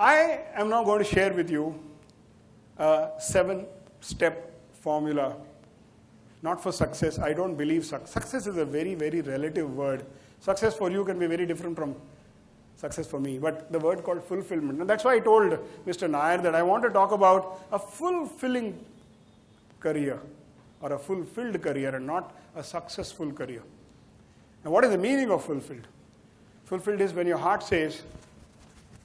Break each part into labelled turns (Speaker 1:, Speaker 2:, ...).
Speaker 1: I am now going to share with you a 7-step formula, not for success. I don't believe success is a very, very relative word. Success for you can be very different from success for me, but the word called fulfillment. And that's why I told Mr. Nair that I want to talk about a fulfilling career or a fulfilled career and not a successful career. Now, what is the meaning of fulfilled? Fulfilled is when your heart says,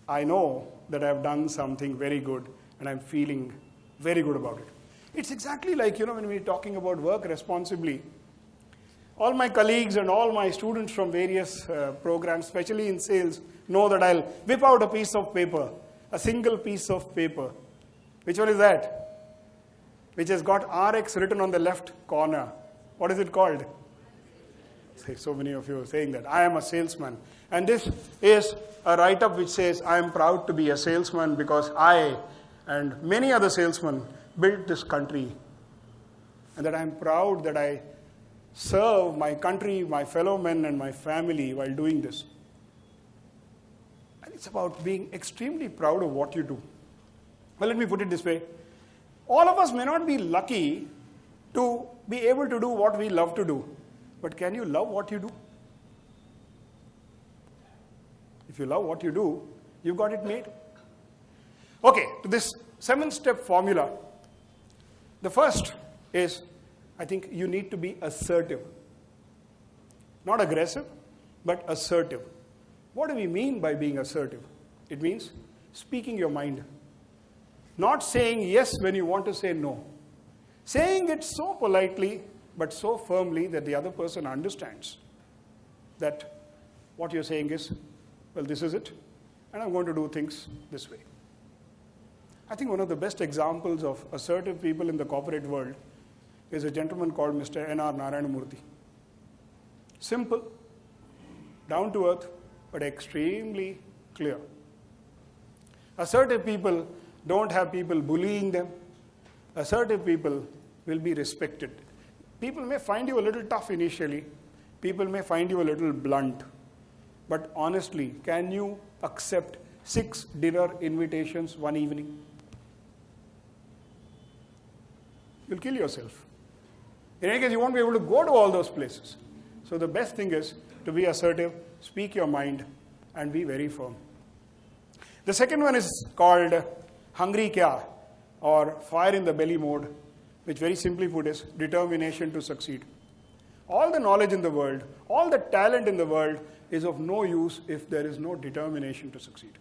Speaker 1: I know that I've done something very good and I'm feeling very good about it. It's exactly like, when we're talking about work responsibly, all my colleagues and all my students from various programs, especially in sales, know that I'll whip out a piece of paper, a single piece of paper. Which one is that? Which has got RX written on the left corner. What is it called? So many of you are saying that. I am a salesman. And this is a write-up which says, I am proud to be a salesman because I and many other salesmen built this country. And that I am proud that I serve my country, my fellow men, and my family while doing this. And it's about being extremely proud of what you do. Well, let me put it this way. All of us may not be lucky to be able to do what we love to do. But can you love what you do? If you love what you do, you've got it made. Okay, to this 7-step formula, the first is, I think you need to be assertive. Not aggressive, but assertive. What do we mean by being assertive? It means speaking your mind. Not saying yes when you want to say no. Saying it so politely, but so firmly that the other person understands that what you're saying is, well, this is it, and I'm going to do things this way. I think one of the best examples of assertive people in the corporate world is a gentleman called Mr. N.R. Narayanamurthy. Simple, down to earth, but extremely clear. Assertive people don't have people bullying them. Assertive people will be respected. People may find you a little tough initially. People may find you a little blunt. But honestly, can you accept 6 dinner invitations one evening? You'll kill yourself. In any case, you won't be able to go to all those places. So the best thing is to be assertive, speak your mind, and be very firm. The second one is called Hungry Kya, or fire in the belly mode, which very simply put is determination to succeed. All the knowledge in the world, all the talent in the world is of no use if there is no determination to succeed.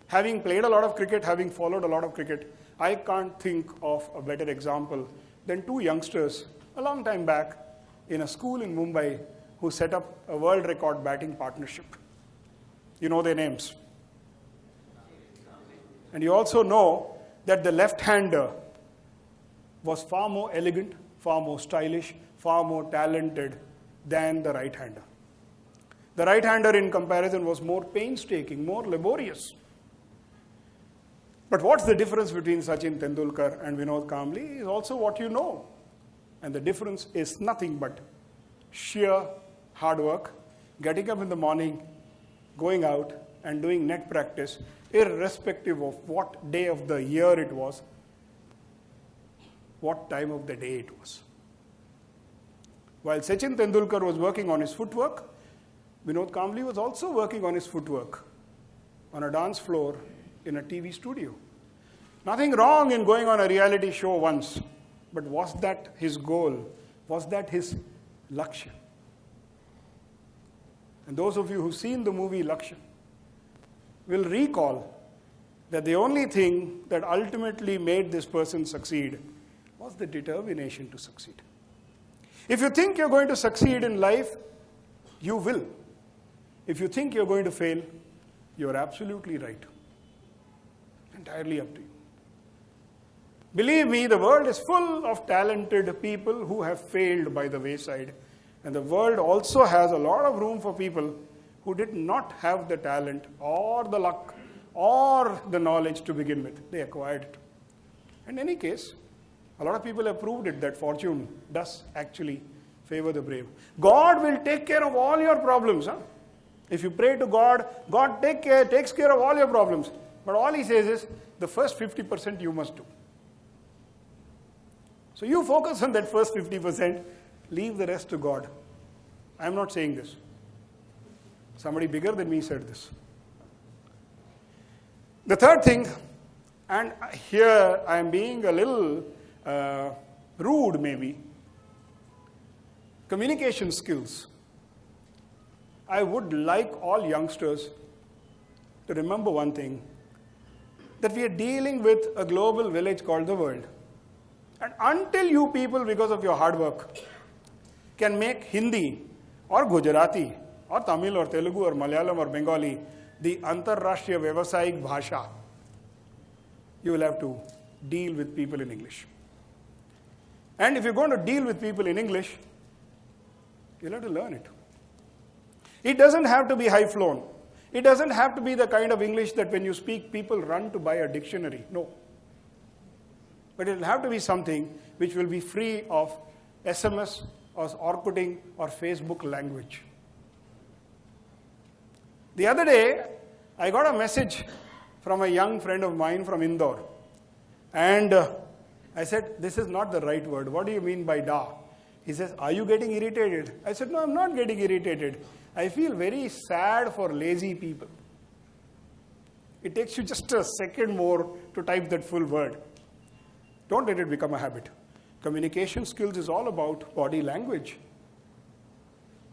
Speaker 1: Having played a lot of cricket, having followed a lot of cricket, I can't think of a better example than 2 youngsters a long time back in a school in Mumbai who set up a world record batting partnership. You know their names. And you also know that the left-hander was far more elegant, far more stylish, far more talented than the right-hander. The right-hander in comparison was more painstaking, more laborious. But what's the difference between Sachin Tendulkar and Vinod Kambli is also what you know. And the difference is nothing but sheer hard work, getting up in the morning, going out and doing net practice, irrespective of what day of the year it was, what time of the day it was. While Sachin Tendulkar was working on his footwork, Vinod Kambli was also working on his footwork on a dance floor in a TV studio. Nothing wrong in going on a reality show once, but was that his goal? Was that his Lakshya? And those of you who've seen the movie Lakshya will recall that the only thing that ultimately made this person succeed was the determination to succeed. If you think you're going to succeed in life, you will. If you think you're going to fail, you're absolutely right. Entirely up to you. Believe me, the world is full of talented people who have failed by the wayside. And the world also has a lot of room for people who did not have the talent or the luck or the knowledge to begin with. They acquired it. In any case, a lot of people have proved it that fortune does actually favor the brave. God will take care of all your problems. If you pray to God, God takes care of all your problems. But all he says is, the first 50% you must do. So you focus on that first 50%, leave the rest to God. I'm not saying this. Somebody bigger than me said this. The third thing, and here I'm being a little rude maybe, communication skills. I would like all youngsters to remember one thing, that we are dealing with a global village called the world. And until you people, because of your hard work, can make Hindi or Gujarati or Tamil or Telugu or Malayalam or Bengali the Antarrashtriya Vyavasayik Bhasha, you will have to deal with people in English. And if you're going to deal with people in English, you'll have to learn it. It doesn't have to be high-flown. It doesn't have to be the kind of English that when you speak, people run to buy a dictionary. No. But it will have to be something which will be free of SMS or Orkutting or Facebook language. The other day, I got a message from a young friend of mine from Indore. And I said, this is not the right word. What do you mean by da? He says, are you getting irritated? I said, no, I'm not getting irritated. I feel very sad for lazy people. It takes you just a second more to type that full word. Don't let it become a habit. Communication skills is all about body language.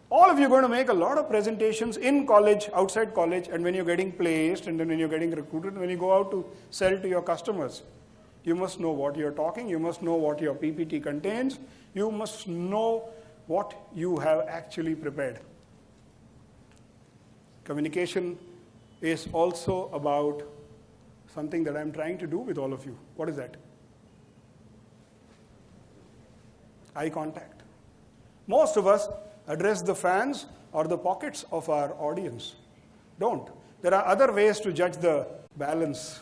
Speaker 1: All of you are going to make a lot of presentations in college, outside college, and when you're getting placed, and then when you're getting recruited, when you go out to sell to your customers. You must know what you're talking. You must know what your PPT contains. You must know what you have actually prepared. Communication is also about something that I'm trying to do with all of you. What is that? Eye contact. Most of us address the fans or the pockets of our audience. Don't. There are other ways to judge the balance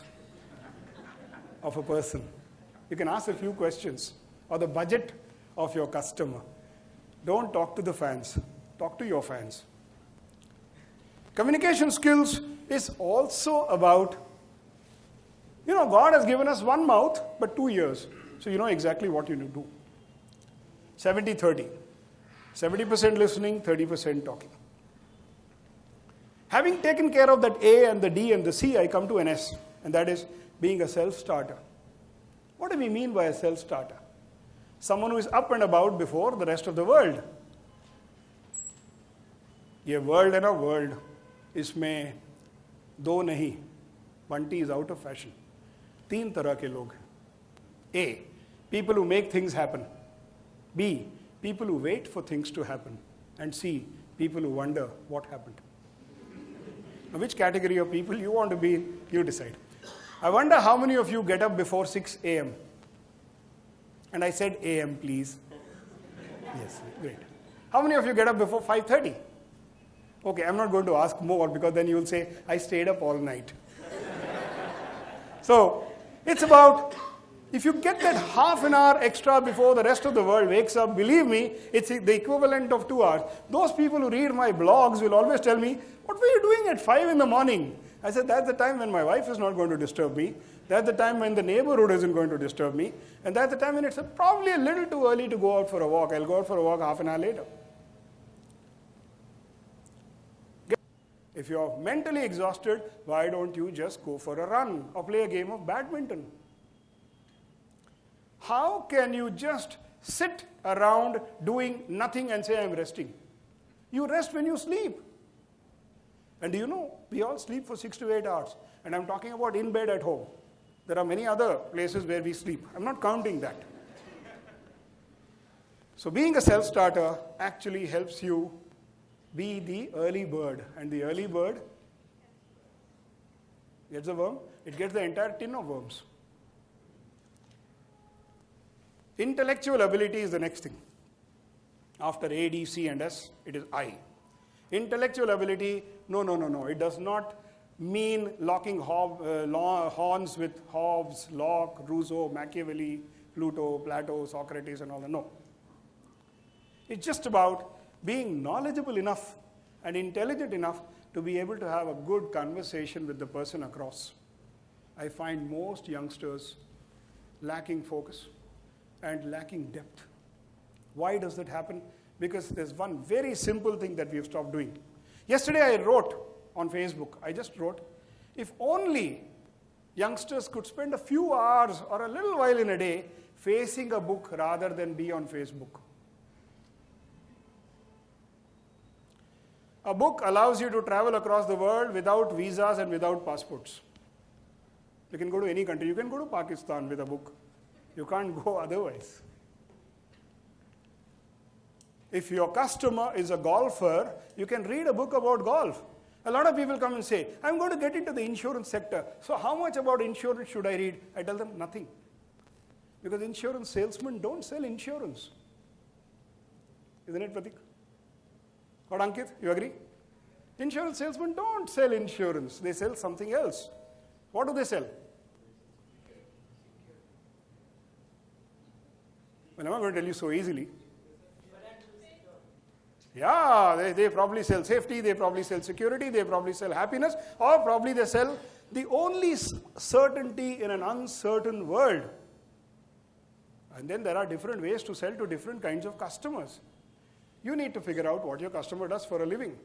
Speaker 1: of a person. You can ask a few questions, or the budget of your customer. Don't talk to the fans. Talk to your fans. Communication skills is also about, God has given us one mouth, but 2 ears. So you know exactly what you need to do. 70-30. 70% listening, 30% talking. Having taken care of that A and the D and the C, I come to an S, and that is being a self-starter. What do we mean by a self-starter? Someone who is up and about before the rest of the world. ये world है ना world, इसमें दो नहीं, Bunty is out of fashion. 3 तरह के लोग हैं. A, people who make things happen. B, people who wait for things to happen. And C, people who wonder what happened. Now, which category of people you want to be in, you decide. I wonder how many of you get up before 6 a.m. And I said a.m. please. Yes, great. How many of you get up before 5:30? Okay, I'm not going to ask more because then you will say, I stayed up all night. So, it's about, if you get that half an hour extra before the rest of the world wakes up, believe me, it's the equivalent of 2 hours. Those people who read my blogs will always tell me, what were you doing at 5 in the morning? I said, that's the time when my wife is not going to disturb me. That's the time when the neighborhood isn't going to disturb me. And that's the time when it's probably a little too early to go out for a walk. I'll go out for a walk half an hour later. If you're mentally exhausted, why don't you just go for a run or play a game of badminton? How can you just sit around doing nothing and say, I'm resting? You rest when you sleep. And do you know, we all sleep for 6 to 8 hours. And I'm talking about in bed at home. There are many other places where we sleep. I'm not counting that. So being a self-starter actually helps you be the early bird. And the early bird gets a worm. It gets the entire tin of worms. Intellectual ability is the next thing. After A, D, C, and S, it is I. Intellectual ability, no. It does not mean locking horns with Hobbes, Locke, Rousseau, Machiavelli, Pluto, Plato, Socrates, and all that. No. It's just about being knowledgeable enough and intelligent enough to be able to have a good conversation with the person across. I find most youngsters lacking focus and lacking depth. Why does that happen? Because there's one very simple thing that we've stopped doing. Yesterday I wrote on Facebook, I just wrote, if only youngsters could spend a few hours or a little while in a day facing a book rather than be on Facebook. A book allows you to travel across the world without visas and without passports. You can go to any country. You can go to Pakistan with a book. You can't go otherwise. If your customer is a golfer, you can read a book about golf. A lot of people come and say, I'm going to get into the insurance sector. So how much about insurance should I read? I tell them nothing. Because insurance salesmen don't sell insurance. Isn't it, Pratik? Or Ankit, you agree? Insurance salesmen don't sell insurance. They sell something else. What do they sell? Well, I'm not going to tell you so easily. Yeah, they probably sell safety, they probably sell security, they probably sell happiness, or probably they sell the only certainty in an uncertain world. And then there are different ways to sell to different kinds of customers. You need to figure out what your customer does for a living.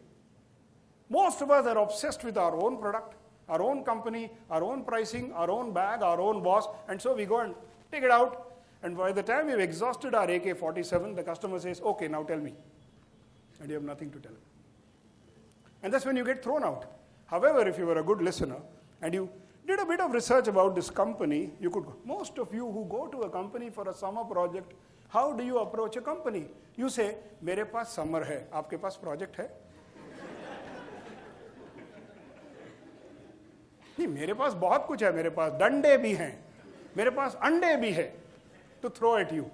Speaker 1: Most of us are obsessed with our own product, our own company, our own pricing, our own bag, our own boss, and so we go and take it out. And by the time we've exhausted our AK-47, the customer says, okay, now tell me. And you have nothing to tell him. And that's when you get thrown out. However, if you were a good listener and you did a bit of research about this company, you could, most of you who go to a company for a summer project, how do you approach a company? You say, मेरे पास summer है, आपके पास project है? नहीं, मेरे पास बहुत कुछ है, मेरे पास डंडे भी हैं, मेरे पास अंडे भी हैं, to throw at you.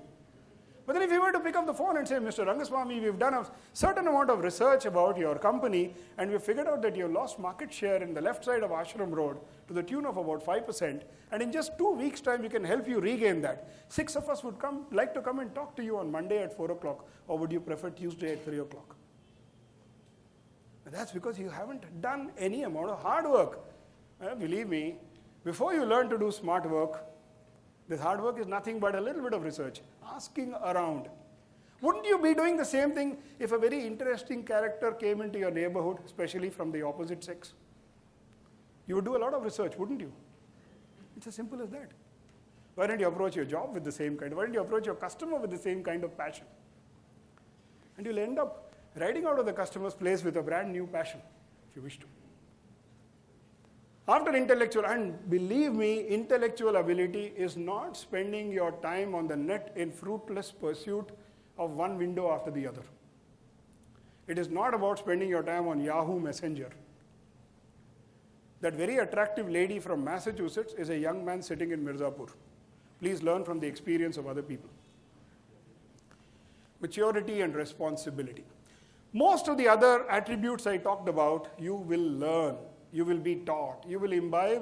Speaker 1: But then if you were to pick up the phone and say, Mr. Rangaswamy, we've done a certain amount of research about your company, and we've figured out that you lost market share in the left side of Ashram Road to the tune of about 5%, and in just 2 weeks' time, we can help you regain that. 6 of us would like to come and talk to you on Monday at 4 o'clock, or would you prefer Tuesday at 3 o'clock? That's because you haven't done any amount of hard work. Believe me, before you learn to do smart work, this hard work is nothing but a little bit of research, asking around. Wouldn't you be doing the same thing if a very interesting character came into your neighborhood, especially from the opposite sex? You would do a lot of research, wouldn't you? It's as simple as that. Why don't you approach your job with the same kind? Why don't you approach your customer with the same kind of passion? And you'll end up riding out of the customer's place with a brand new passion, if you wish to. After intellectual, and believe me, intellectual ability is not spending your time on the net in fruitless pursuit of one window after the other. It is not about spending your time on Yahoo Messenger. That very attractive lady from Massachusetts is a young man sitting in Mirzapur. Please learn from the experience of other people. Maturity and responsibility. Most of the other attributes I talked about, you will learn. You will be taught. You will imbibe